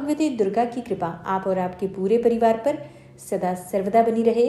भगवती दुर्गा की कृपा आप और आपके पूरे परिवार पर सदा सर्वदा बनी रहे।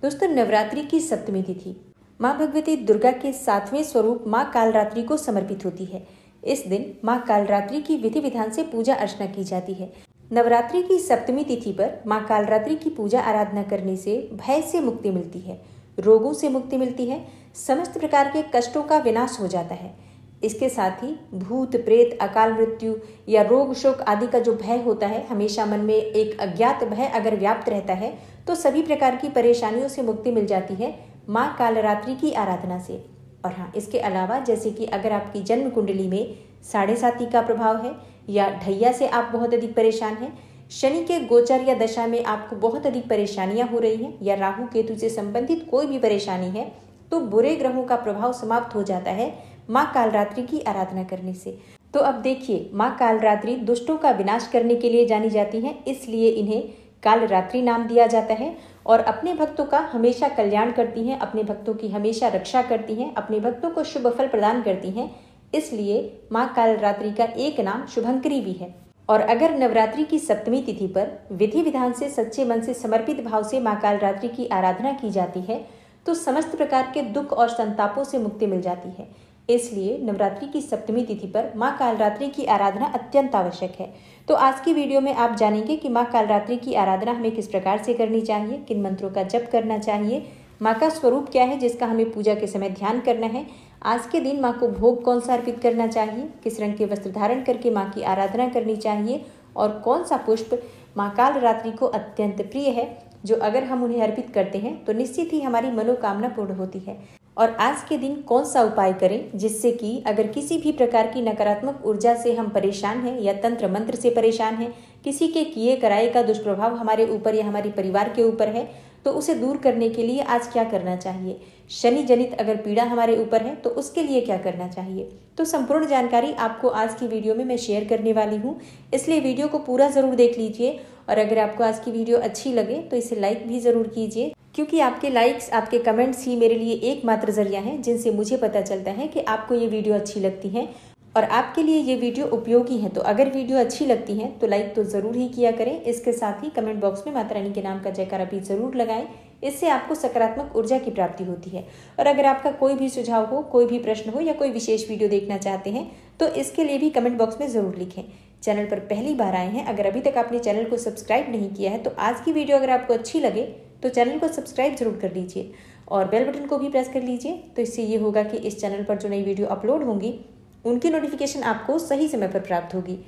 दोस्तों, नवरात्रि की सप्तमी तिथि माँ भगवती दुर्गा के 7वें स्वरूप माँ कालरात्रि को समर्पित होती है। इस दिन माँ कालरात्रि की विधि विधान से पूजा अर्चना की जाती है। नवरात्रि की सप्तमी तिथि पर माँ कालरात्रि की पूजा आराधना करने से भय से मुक्ति मिलती है, रोगों से मुक्ति मिलती है, समस्त प्रकार के कष्टों का विनाश हो जाता है। इसके साथ ही भूत प्रेत, अकाल मृत्यु या रोग शोक आदि का जो भय होता है, हमेशा मन में एक अज्ञात भय अगर व्याप्त रहता है तो सभी प्रकार की परेशानियों से मुक्ति मिल जाती है माँ कालरात्रि की आराधना से। और हाँ, इसके अलावा जैसे कि अगर आपकी जन्म कुंडली में 7.5 का प्रभाव है या ढैया से आप बहुत अधिक परेशान हैं, शनि के गोचर या दशा में आपको बहुत अधिक परेशानियां हो रही हैं या राहु केतु से संबंधित कोई भी परेशानी है, तो बुरे ग्रहों का प्रभाव समाप्त हो जाता है माँ कालरात्रि की आराधना करने से। तो अब देखिए, माँ कालरात्रि दुष्टों का विनाश करने के लिए जानी जाती हैं, इसलिए इन्हें कालरात्रि नाम दिया जाता है। और अपने भक्तों का हमेशा कल्याण करती हैं, अपने भक्तों की हमेशा रक्षा करती हैं, अपने भक्तों को शुभ फल प्रदान करती हैं, इसलिए माँ कालरात्रि का एक नाम शुभंकरी भी है। और अगर नवरात्रि की सप्तमी तिथि पर विधि विधान से सच्चे मन से समर्पित भाव से माँ कालरात्रि की आराधना की जाती है तो समस्त प्रकार के दुख और संतापों से मुक्ति मिल जाती है। इसलिए नवरात्रि की सप्तमी तिथि पर माँ कालरात्रि की आराधना अत्यंत आवश्यक है। तो आज की वीडियो में आप जानेंगे कि माँ कालरात्रि की आराधना हमें किस प्रकार से करनी चाहिए, किन मंत्रों का जप करना चाहिए, माँ का स्वरूप क्या है जिसका हमें पूजा के समय ध्यान करना है, आज के दिन माँ को भोग कौन सा अर्पित करना चाहिए, किस रंग के वस्त्र धारण करके माँ की आराधना करनी चाहिए और कौन सा पुष्प माँ कालरात्रि को अत्यंत प्रिय है, जो अगर हम उन्हें अर्पित करते हैं तो निश्चित ही हमारी मनोकामना पूर्ण होती है। और आज के दिन कौन सा उपाय करें जिससे कि अगर किसी भी प्रकार की नकारात्मक ऊर्जा से हम परेशान हैं या तंत्र मंत्र से परेशान हैं, किसी के किए कराए का दुष्प्रभाव हमारे ऊपर या हमारे परिवार के ऊपर है, तो उसे दूर करने के लिए आज क्या करना चाहिए, शनि जनित अगर पीड़ा हमारे ऊपर है तो उसके लिए क्या करना चाहिए, तो संपूर्ण जानकारी आपको आज की वीडियो में मैं शेयर करने वाली हूँ। इसलिए वीडियो को पूरा ज़रूर देख लीजिए और अगर आपको आज की वीडियो अच्छी लगे तो इसे लाइक भी ज़रूर कीजिए, क्योंकि आपके लाइक्स, आपके कमेंट्स ही मेरे लिए एकमात्र जरिया हैं जिनसे मुझे पता चलता है कि आपको ये वीडियो अच्छी लगती है और आपके लिए ये वीडियो उपयोगी है। तो अगर वीडियो अच्छी लगती है तो लाइक तो ज़रूर ही किया करें। इसके साथ ही कमेंट बॉक्स में माता रानी के नाम का जयकारा भी ज़रूर लगाएं, इससे आपको सकारात्मक ऊर्जा की प्राप्ति होती है। और अगर आपका कोई भी सुझाव हो, कोई भी प्रश्न हो या कोई विशेष वीडियो देखना चाहते हैं तो इसके लिए भी कमेंट बॉक्स में ज़रूर लिखें। चैनल पर पहली बार आए हैं, अगर अभी तक आपने चैनल को सब्सक्राइब नहीं किया है तो आज की वीडियो अगर आपको अच्छी लगे तो चैनल को सब्सक्राइब जरूर कर लीजिए और बेल बटन को भी प्रेस कर लीजिए। तो इससे ये होगा कि इस चैनल पर जो नई वीडियो अपलोड होंगी उनकी नोटिफिकेशन आपको सही समय पर प्राप्त होगी।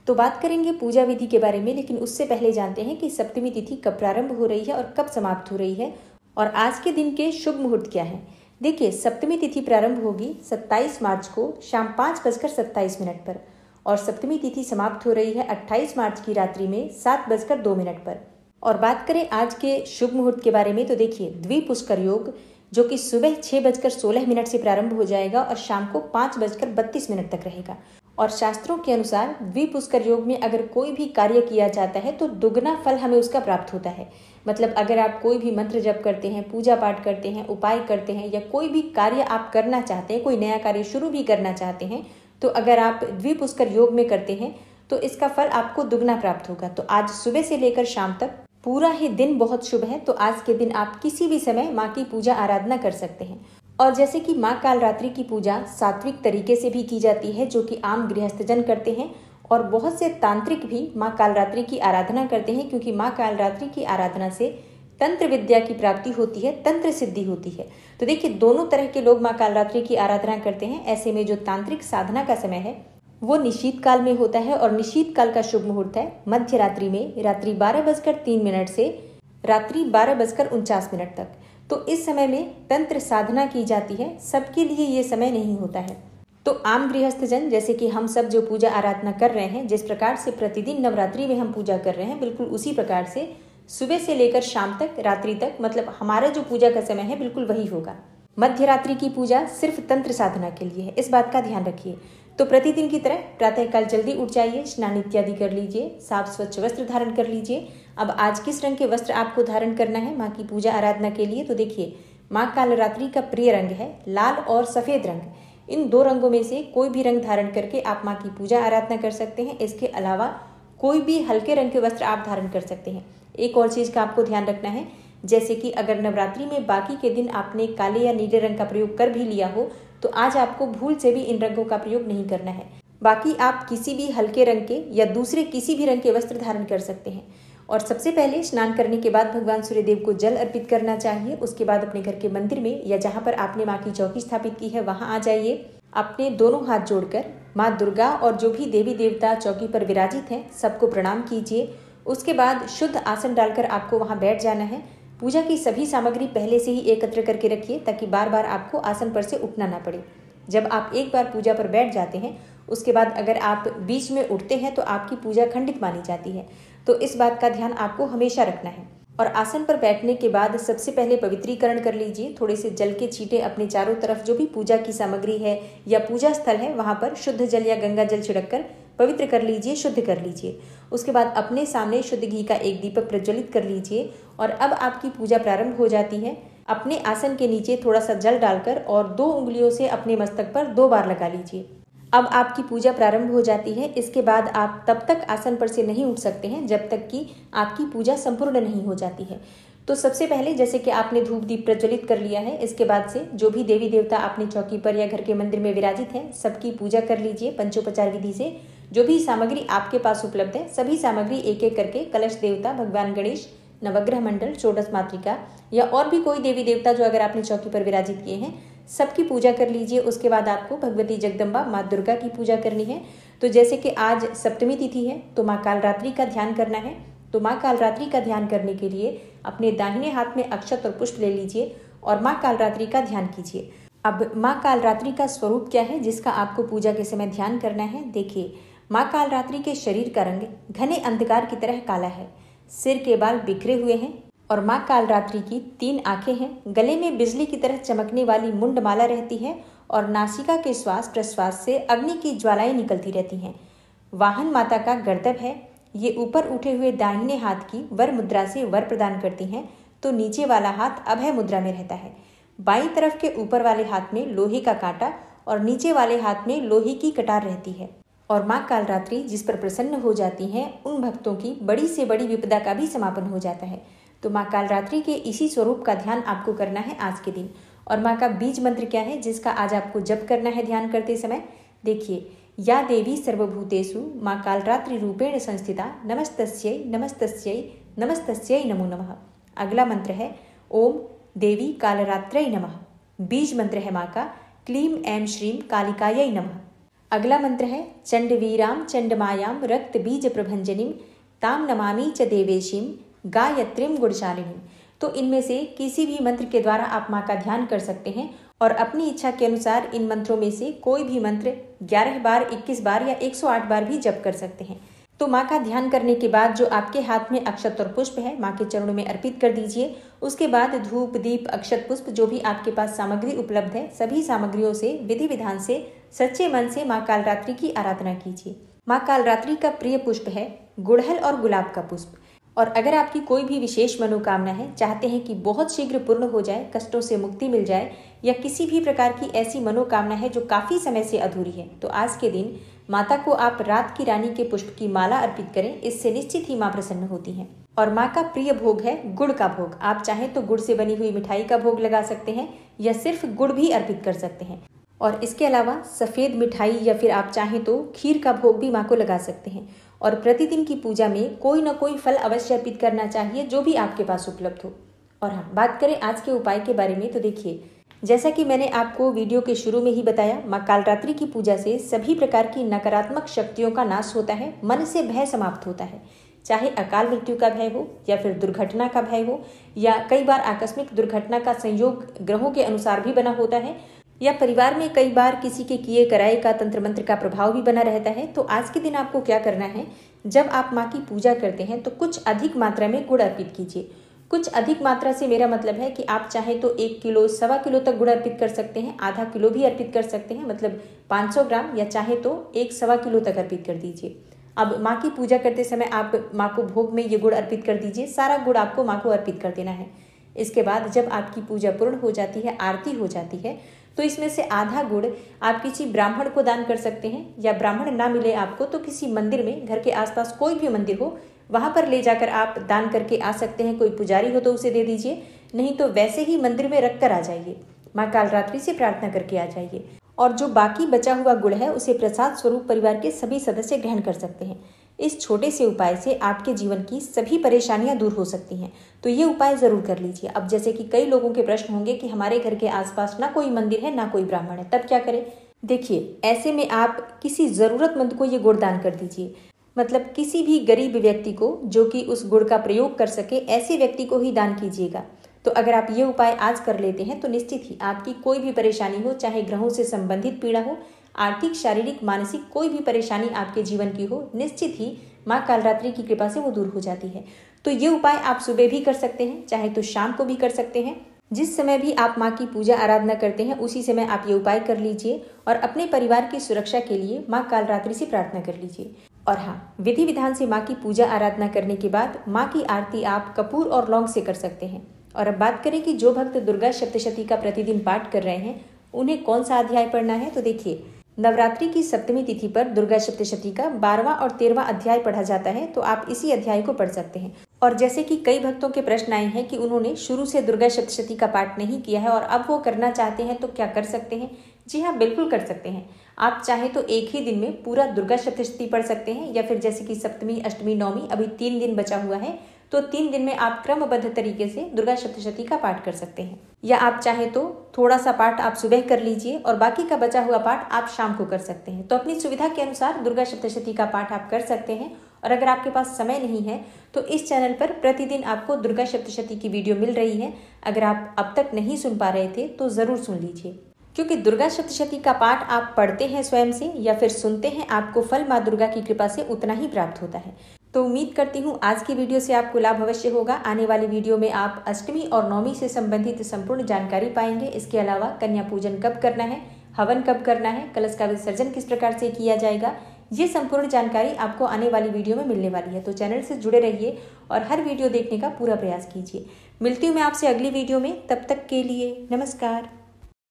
तो बात करेंगे पूजा विधि के बारे में, लेकिन उससे पहले जानते हैं कि सप्तमी तिथि कब प्रारंभ हो रही है और कब समाप्त हो रही है और आज के दिन के शुभ मुहूर्त क्या है। देखिए, सप्तमी तिथि प्रारंभ होगी 27 मार्च को शाम 5:27 पर और सप्तमी तिथि समाप्त हो रही है 28 मार्च की रात्रि में 7:02 पर। और बात करें आज के शुभ मुहूर्त के बारे में तो देखिए, द्विपुष्कर योग जो कि सुबह 6:16 से प्रारंभ हो जाएगा और शाम को 5:32 तक रहेगा। और शास्त्रों के अनुसार द्विपुष्कर योग में अगर कोई भी कार्य किया जाता है तो दुगना फल हमें उसका प्राप्त होता है। मतलब अगर आप कोई भी मंत्र जप करते हैं, पूजा पाठ करते हैं, उपाय करते हैं या कोई भी कार्य आप करना चाहते हैं, कोई नया कार्य शुरू भी करना चाहते हैं, तो अगर आप द्विपुष्कर योग में करते हैं तो इसका फल आपको दुगना प्राप्त होगा। तो आज सुबह से लेकर शाम तक पूरा ही दिन बहुत शुभ है। तो आज के दिन आप किसी भी समय माँ की पूजा आराधना कर सकते हैं। और जैसे कि माँ कालरात्रि की पूजा सात्विक तरीके से भी की जाती है, जो कि आम गृहस्थजन करते हैं, और बहुत से तांत्रिक भी माँ कालरात्रि की आराधना करते हैं, क्योंकि माँ कालरात्रि की आराधना से तंत्र विद्या की प्राप्ति होती है, तंत्र सिद्धि होती है। तो देखिए, दोनों तरह के लोग माँ कालरात्रि की आराधना करते हैं। ऐसे में जो तांत्रिक साधना का समय है वो निशीत काल में होता है और निशीत काल का शुभ मुहूर्त है मध्य रात्रि में, रात्रि 12:03 से रात्रि 12:49 तक। तो इस समय में तंत्र साधना की जाती है, सबके लिए ये समय नहीं होता है। तो आम गृहस्थजन जैसे कि हम सब जो पूजा आराधना कर रहे हैं, जिस प्रकार से प्रतिदिन नवरात्रि में हम पूजा कर रहे हैं, बिल्कुल उसी प्रकार से सुबह से लेकर शाम तक, रात्रि तक, मतलब हमारा जो पूजा का समय है बिल्कुल वही होगा। मध्य रात्रि की पूजा सिर्फ तंत्र साधना के लिए है, इस बात का ध्यान रखिए। तो प्रतिदिन की तरह प्रातःकाल जल्दी उठ जाइए, स्नान इत्यादि कर लीजिए, साफ स्वच्छ वस्त्र धारण कर लीजिए। अब आज किस रंग के वस्त्र आपको धारण करना है माँ की पूजा आराधना के लिए, तो देखिए, माँ कालरात्रि का प्रिय रंग है लाल और सफेद रंग। इन दो रंगों में से कोई भी रंग धारण करके आप माँ की पूजा आराधना कर सकते हैं। इसके अलावा कोई भी हल्के रंग के वस्त्र आप धारण कर सकते हैं। एक और चीज का आपको ध्यान रखना है, जैसे कि अगर नवरात्रि में बाकी के दिन आपने काले या नीले रंग का प्रयोग कर भी लिया हो तो आज आपको भूल से भी इन रंगों का प्रयोग नहीं करना है। बाकी आप किसी भी हल्के रंग के या दूसरे किसी भी रंग के वस्त्र धारण कर सकते हैं। और सबसे पहले स्नान करने के बाद भगवान सूर्यदेव को जल अर्पित करना चाहिए। उसके बाद अपने घर के मंदिर में या जहाँ पर आपने माँ की चौकी स्थापित की है वहाँ आ जाइए। अपने दोनों हाथ जोड़कर माँ दुर्गा और जो भी देवी देवता चौकी पर विराजित हैं सबको प्रणाम कीजिए। उसके बाद शुद्ध आसन डालकर आपको वहाँ बैठ जाना है। पूजा की सभी सामग्री पहले से ही एकत्र करके रखिए ताकि बार बार आपको आसन पर से उठना ना पड़े। जब आप एक बार पूजा पर बैठ जाते हैं उसके बाद अगर आप बीच में उठते हैं तो आपकी पूजा खंडित मानी जाती है, तो इस बात का ध्यान आपको हमेशा रखना है। और आसन पर बैठने के बाद सबसे पहले पवित्रीकरण कर लीजिए। थोड़े से जल के छींटे अपने चारों तरफ जो भी पूजा की सामग्री है या पूजा स्थल है वहाँ पर शुद्ध जल या गंगा जल छिड़ककर पवित्र कर लीजिए, शुद्ध कर लीजिए। उसके बाद अपने सामने शुद्ध घी का एक दीपक प्रज्वलित कर लीजिए और अब आपकी पूजा प्रारंभ हो जाती है। अपने आसन के नीचे थोड़ा सा जल डालकर और 2 उंगलियों से अपने मस्तक पर 2 बार लगा लीजिए। अब आपकी पूजा प्रारंभ हो जाती है। इसके बाद आप तब तक आसन पर से नहीं उठ सकते हैं जब तक कि आपकी पूजा संपूर्ण नहीं हो जाती है। तो सबसे पहले जैसे कि आपने धूप दीप प्रज्वलित कर लिया है, इसके बाद से जो भी देवी देवता आपने चौकी पर या घर के मंदिर में विराजित हैं सबकी पूजा कर लीजिए पंचोपचार विधि से। जो भी सामग्री आपके पास उपलब्ध है सभी सामग्री एक एक करके कलश देवता, भगवान गणेश, नवग्रह मंडल, षोडश मातृका या और भी कोई देवी देवता जो अगर आपने चौकी पर विराजित किए हैं सबकी पूजा कर लीजिए। उसके बाद आपको भगवती जगदम्बा माँ दुर्गा की पूजा करनी है। तो जैसे कि आज सप्तमी तिथि है तो माँ कालरात्रि का ध्यान करना है। तो माँ कालरात्रि का ध्यान करने के लिए अपने दाहिने हाथ में अक्षत और पुष्प ले लीजिए और माँ कालरात्रि का ध्यान कीजिए। अब माँ कालरात्रि का स्वरूप क्या है जिसका आपको पूजा के समय ध्यान करना है। देखिए, माँ कालरात्रि के शरीर का रंग घने अंधकार की तरह काला है, सिर के बाल बिखरे हुए हैं और माँ कालरात्रि की 3 आंखें हैं। गले में बिजली की तरह चमकने वाली मुंडमाला रहती है और नासिका के श्वास प्रश्वास से अग्नि की ज्वालाएं निकलती रहती हैं। वाहन माता का गर्दभ है। ये ऊपर उठे हुए दाहिने हाथ की वर मुद्रा से वर प्रदान करती हैं, तो नीचे वाला हाथ अभय मुद्रा में रहता है। बाईं तरफ के ऊपर वाले हाथ में लोहे का कांटा और नीचे वाले हाथ में लोहे की कटार रहती है। और माँ कालरात्रि जिस पर प्रसन्न हो जाती हैं उन भक्तों की बड़ी से बड़ी विपदा का भी समापन हो जाता है। तो माँ कालरात्रि के इसी स्वरूप का ध्यान आपको करना है आज के दिन। और माँ का बीज मंत्र क्या है जिसका आज आपको जप करना है ध्यान करते समय। देखिए, या देवी सर्वभूतेषु माँ कालरात्रि रूपेण संस्थिता नमस्तस्यै नमस्तस्यै नमस्तस्यै नमो नमः। अगला मंत्र है ओम देवी कालरात्रै नमः। बीज मंत्र है माँ का क्लीम ऐं श्रीम कालिकायै नमः। अगला मंत्र है चंडवीराम चंडमायाम रक्त बीज प्रभंजनीम ताम नमामि च देवेशीम गायत्रीम गुणशालिनी। तो इनमें से किसी भी मंत्र के द्वारा आप माँ का ध्यान कर सकते हैं और अपनी इच्छा के अनुसार इन मंत्रों में से कोई भी मंत्र 11 बार, 21 बार या 108 बार भी जप कर सकते हैं। तो माँ का ध्यान करने के बाद जो आपके हाथ में अक्षत और पुष्प है माँ के चरणों में अर्पित कर दीजिए। उसके बाद धूप दीप अक्षत पुष्प जो भी आपके पास सामग्री उपलब्ध है सभी सामग्रियों से विधि विधान से सच्चे मन से माँ कालरात्रि की आराधना कीजिए। माँ कालरात्रि का प्रिय पुष्प है गुड़हल और गुलाब का पुष्प। और अगर आपकी कोई भी विशेष मनोकामना है, चाहते हैं कि बहुत शीघ्र पूर्ण हो जाए, कष्टों से मुक्ति मिल जाए या किसी भी प्रकार की ऐसी मनोकामना है जो काफी समय से अधूरी है, तो आज के दिन माता को आप रात की रानी के पुष्प की माला अर्पित करें। इससे निश्चित ही माँ प्रसन्न होती हैं। और माँ का प्रिय भोग है गुड़ का भोग। आप चाहें तो गुड़ से बनी हुई मिठाई का भोग लगा सकते हैं या सिर्फ गुड़ भी अर्पित कर सकते हैं। और इसके अलावा सफ़ेद मिठाई या फिर आप चाहें तो खीर का भोग भी माँ को लगा सकते हैं। और प्रतिदिन की पूजा में कोई न कोई फल अवश्य अर्पित करना चाहिए जो भी आपके पास उपलब्ध हो। और हाँ, बात करें आज के उपाय के बारे में तो देखिए, जैसा कि मैंने आपको वीडियो के शुरू में ही बताया, माँ कालरात्रि की पूजा से सभी प्रकार की नकारात्मक शक्तियों का नाश होता है, मन से भय समाप्त होता है। चाहे अकाल मृत्यु का भय हो या फिर दुर्घटना का भय हो या कई बार आकस्मिक दुर्घटना का संयोग ग्रहों के अनुसार भी बना होता है या परिवार में कई बार किसी के किए कराए का तंत्र मंत्र का प्रभाव भी बना रहता है। तो आज के दिन आपको क्या करना है, जब आप माँ की पूजा करते हैं तो कुछ अधिक मात्रा में गुड़ अर्पित कीजिए। कुछ अधिक मात्रा से मेरा मतलब है कि आप चाहे तो 1 किलो, 1.25 किलो तक गुड़ अर्पित कर सकते हैं, आधा किलो भी अर्पित कर सकते हैं, मतलब 500 ग्राम, या चाहे तो 1.25 किलो तक अर्पित कर दीजिए। अब माँ की पूजा करते समय आप माँ को भोग में ये गुड़ अर्पित कर दीजिए। सारा गुड़ आपको माँ को अर्पित कर देना है। इसके बाद जब आपकी पूजा पूर्ण हो जाती है, आरती हो जाती है, तो इसमें से आधा गुड़ आप किसी ब्राह्मण को दान कर सकते हैं, या ब्राह्मण ना मिले आपको तो किसी मंदिर में, घर के आसपास कोई भी मंदिर हो वहां पर ले जाकर आप दान करके आ सकते हैं। कोई पुजारी हो तो उसे दे दीजिए, नहीं तो वैसे ही मंदिर में रख कर आ जाइए, माँ कालरात्रि से प्रार्थना करके आ जाइए। और जो बाकी बचा हुआ गुड़ है उसे प्रसाद स्वरूप परिवार के सभी सदस्य ग्रहण कर सकते हैं। इस छोटे से उपाय से आपके जीवन की सभी परेशानियां दूर हो सकती हैं, तो ये उपाय जरूर कर लीजिए। अब जैसे कि कई लोगों के प्रश्न होंगे कि हमारे घर के आसपास ना कोई मंदिर है ना कोई ब्राह्मण है, तब क्या करें? देखिए, ऐसे में आप किसी जरूरतमंद को ये गुड़ दान कर दीजिए। मतलब किसी भी गरीब व्यक्ति को जो कि उस गुड़ का प्रयोग कर सके, ऐसे व्यक्ति को ही दान कीजिएगा। तो अगर आप ये उपाय आज कर लेते हैं तो निश्चित ही आपकी कोई भी परेशानी हो, चाहे ग्रहों से संबंधित पीड़ा हो, आर्थिक, शारीरिक, मानसिक कोई भी परेशानी आपके जीवन की हो, निश्चित ही माँ कालरात्रि की कृपा से वो दूर हो जाती है। तो ये उपाय आप सुबह भी कर सकते हैं, चाहे तो शाम को भी कर सकते हैं। जिस समय भी आप माँ की पूजा आराधना करते हैं उसी समय आप ये उपाय कर लीजिए और अपने परिवार की सुरक्षा के लिए माँ कालरात्रि से प्रार्थना कर लीजिए। और हाँ, विधि विधान से माँ की पूजा आराधना करने के बाद माँ की आरती आप कपूर और लौंग से कर सकते हैं। और अब बात करें कि जो भक्त दुर्गा सप्तशती का प्रतिदिन पाठ कर रहे हैं उन्हें कौन सा अध्याय पढ़ना है, तो देखिए, नवरात्रि की सप्तमी तिथि पर दुर्गा सप्तशती का 12वां और 13वां अध्याय पढ़ा जाता है, तो आप इसी अध्याय को पढ़ सकते हैं। और जैसे कि कई भक्तों के प्रश्न आए हैं कि उन्होंने शुरू से दुर्गा सप्तशती का पाठ नहीं किया है और अब वो करना चाहते हैं, तो क्या कर सकते हैं? जी हाँ, बिल्कुल कर सकते हैं। आप चाहे तो एक ही दिन में पूरा दुर्गा सप्तशती पढ़ सकते हैं, या फिर जैसे कि सप्तमी, अष्टमी, नवमी अभी 3 दिन बचा हुआ है, तो 3 दिन में आप क्रमबद्ध तरीके से दुर्गा सप्तशती का पाठ कर सकते हैं। या आप चाहे तो थोड़ा सा पाठ आप सुबह कर लीजिए और बाकी का बचा हुआ पाठ आप शाम को कर सकते हैं। तो अपनी सुविधा के अनुसार दुर्गा सप्तशती का पाठ आप कर सकते हैं। और अगर आपके पास समय नहीं है तो इस चैनल पर प्रतिदिन आपको दुर्गा सप्तशती की वीडियो मिल रही है। अगर आप अब तक नहीं सुन पा रहे थे तो जरूर सुन लीजिए, क्योंकि दुर्गा सप्तशती का पाठ आप पढ़ते हैं स्वयं से या फिर सुनते हैं, आपको फल माँ दुर्गा की कृपा से उतना ही प्राप्त होता है। तो उम्मीद करती हूँ आज की वीडियो से आपको लाभ अवश्य होगा। आने वाली वीडियो में आप अष्टमी और नवमी से संबंधित संपूर्ण जानकारी पाएंगे। इसके अलावा कन्या पूजन कब करना है, हवन कब करना है, कलश का विसर्जन किस प्रकार से किया जाएगा, ये संपूर्ण जानकारी आपको आने वाली वीडियो में मिलने वाली है। तो चैनल से जुड़े रहिए और हर वीडियो देखने का पूरा प्रयास कीजिए। मिलती हूँ मैं आपसे अगली वीडियो में, तब तक के लिए नमस्कार।